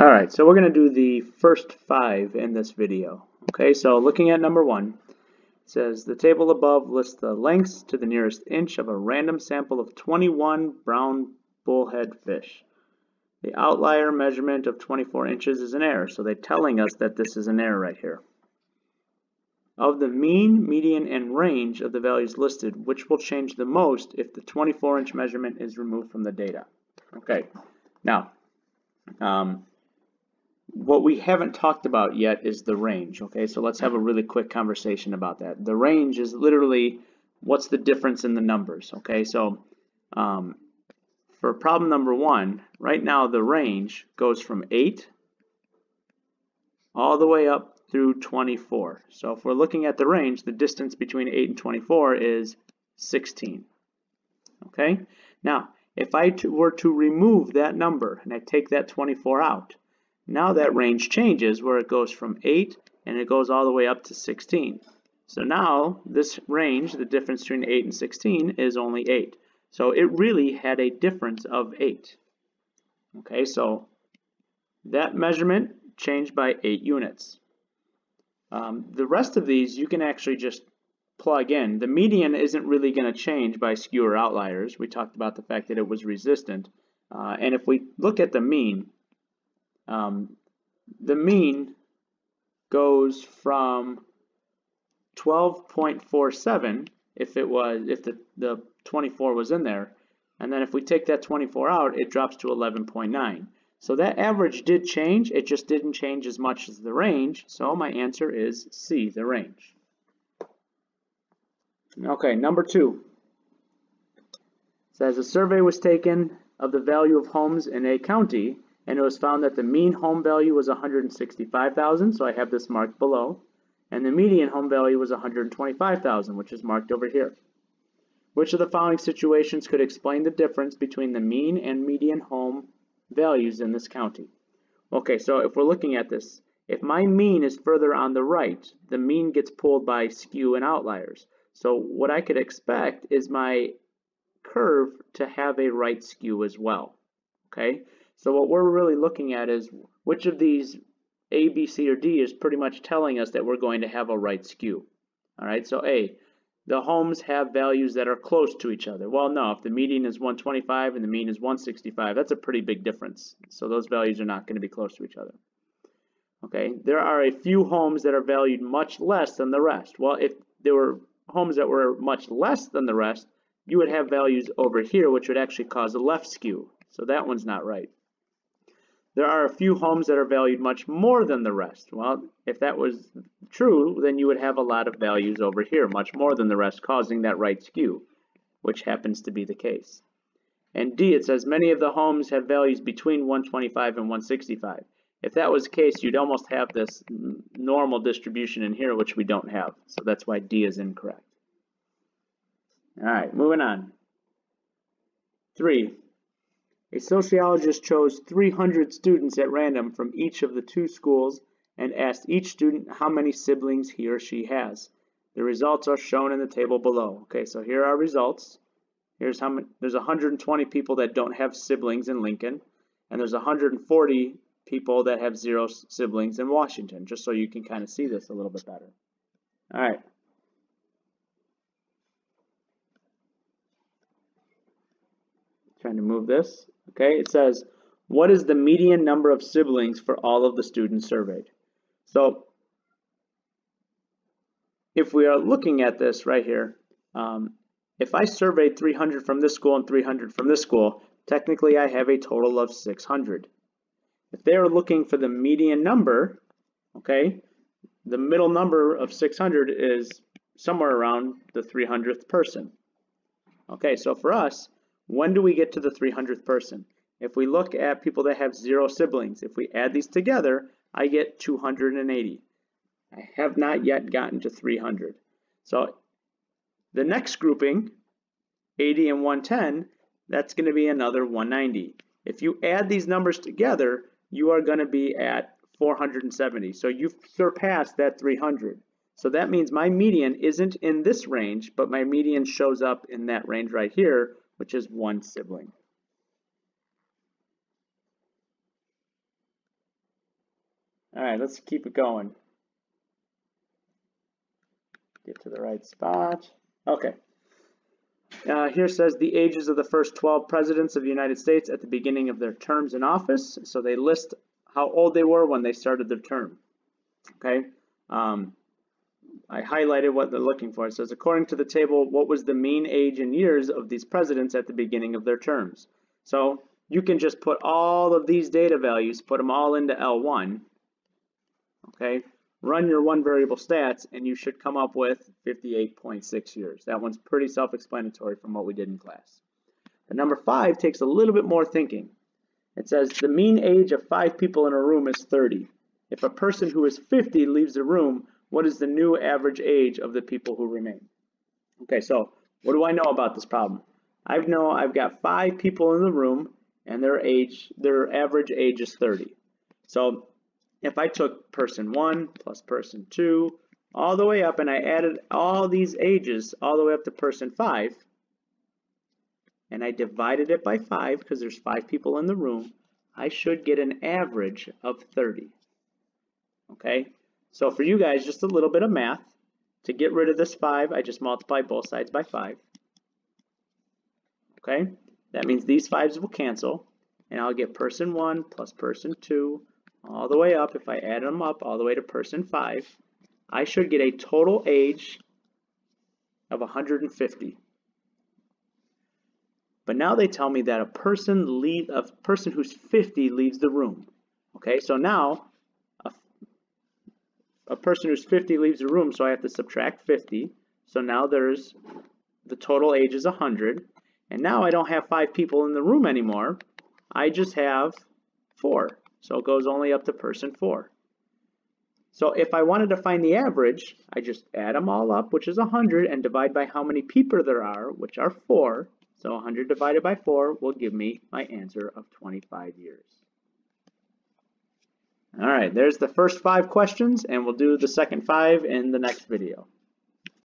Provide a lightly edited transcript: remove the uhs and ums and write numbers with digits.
Alright, so we're going to do the first 5 in this video. Okay, so looking at number 1, it says the table above lists the lengths to the nearest inch of a random sample of 21 brown bullhead fish. The outlier measurement of 24 inches is an error, so they're telling us that this is an error right here. Of the mean, median, and range of the values listed, which will change the most if the 24-inch measurement is removed from the data? Okay, now, what we haven't talked about yet is the range. Okay, so let's have a really quick conversation about that. The range is literally what's the difference in the numbers. Okay, so for problem number 1, right now the range goes from 8 all the way up through 24. So if we're looking at the range, the distance between 8 and 24 is 16. Okay, now if I were to remove that number and I take that 24 out, now that range changes where it goes from 8 and it goes all the way up to 16. So now this range, the difference between 8 and 16, is only 8. So it really had a difference of 8. Okay, so that measurement changed by 8 units. The rest of these you can actually just plug in. The median isn't really going to change by skew or outliers. We talked about the fact that it was resistant. And if we look at the mean goes from 12.47 if the 24 was in there, and then if we take that 24 out, it drops to 11.9. So that average did change, it just didn't change as much as the range, so my answer is C, the range. Okay, number 2. It says a survey was taken of the value of homes in a county, and it was found that the mean home value was $165,000, so I have this marked below, and the median home value was $125,000, which is marked over here. Which of the following situations could explain the difference between the mean and median home values in this county? Okay, so if we're looking at this, if my mean is further on the right, the mean gets pulled by skew and outliers. So what I could expect is my curve to have a right skew as well. Okay, so what we're really looking at is which of these A, B, C, or D is pretty much telling us that we're going to have a right skew. All right, so A, the homes have values that are close to each other. Well, no, if the median is 125 and the mean is 165, that's a pretty big difference. So those values are not going to be close to each other. Okay, there are a few homes that are valued much less than the rest. Well, if there were homes that were much less than the rest, you would have values over here, which would actually cause a left skew. So that one's not right. There are a few homes that are valued much more than the rest. Well, if that was true, then you would have a lot of values over here, much more than the rest, causing that right skew, which happens to be the case. And D, it says many of the homes have values between 125 and 165. If that was the case, you'd almost have this normal distribution in here, which we don't have. So that's why D is incorrect. All right, moving on. 3. A sociologist chose 300 students at random from each of the 2 schools and asked each student how many siblings he or she has. The results are shown in the table below. Okay, so here are results. Here's how many. There's 120 people that don't have siblings in Lincoln, and there's 140 people that have 0 siblings in Washington, just so you can kind of see this a little bit better. All right. Trying to move this. Okay, it says, what is the median number of siblings for all of the students surveyed? So if we are looking at this right here, if I surveyed 300 from this school and 300 from this school, technically I have a total of 600. If they are looking for the median number, okay, the middle number of 600 is somewhere around the 300th person. Okay, so for us, when do we get to the 300th person? If we look at people that have 0 siblings, if we add these together, I get 280. I have not yet gotten to 300. So the next grouping, 80 and 110, that's going to be another 190. If you add these numbers together, you are going to be at 470. So you've surpassed that 300. So that means my median isn't in this range, but my median shows up in that range right here, which is 1 sibling. All right, let's keep it going. Get to the right spot. Okay. Here says the ages of the first 12 presidents of the United States at the beginning of their terms in office. So they list how old they were when they started their term. Okay. I highlighted what they're looking for. It says, according to the table, what was the mean age in years of these presidents at the beginning of their terms? So you can just put all of these data values, put them all into L1. Okay. Run your one variable stats, and you should come up with 58.6 years. That one's pretty self-explanatory from what we did in class. The number 5 takes a little bit more thinking. It says the mean age of 5 people in a room is 30. If a person who is 50 leaves the room, what is the new average age of the people who remain? Okay, so what do I know about this problem? I've got 5 people in the room, and their average age is 30. So if I took person 1 plus person 2 all the way up, and I added all these ages all the way up to person 5, and I divided it by 5 because there's 5 people in the room, I should get an average of 30. Okay, so for you guys, just a little bit of math. To get rid of this 5, I just multiply both sides by 5. Okay, that means these 5s will cancel, and I'll get person 1 plus person 2 all the way up. If I add them up all the way to person 5, I should get a total age of 150. But now they tell me that a person who's 50 leaves the room. Okay, so now a person who's 50 leaves the room, so I have to subtract 50. So now the total age is 100. And now I don't have 5 people in the room anymore. I just have 4. So it goes only up to person 4. So if I wanted to find the average, I just add them all up, which is 100, and divide by how many people there are, which are 4. So 100 divided by 4 will give me my answer of 25 years. All right, there's the first 5 questions, and we'll do the second 5 in the next video.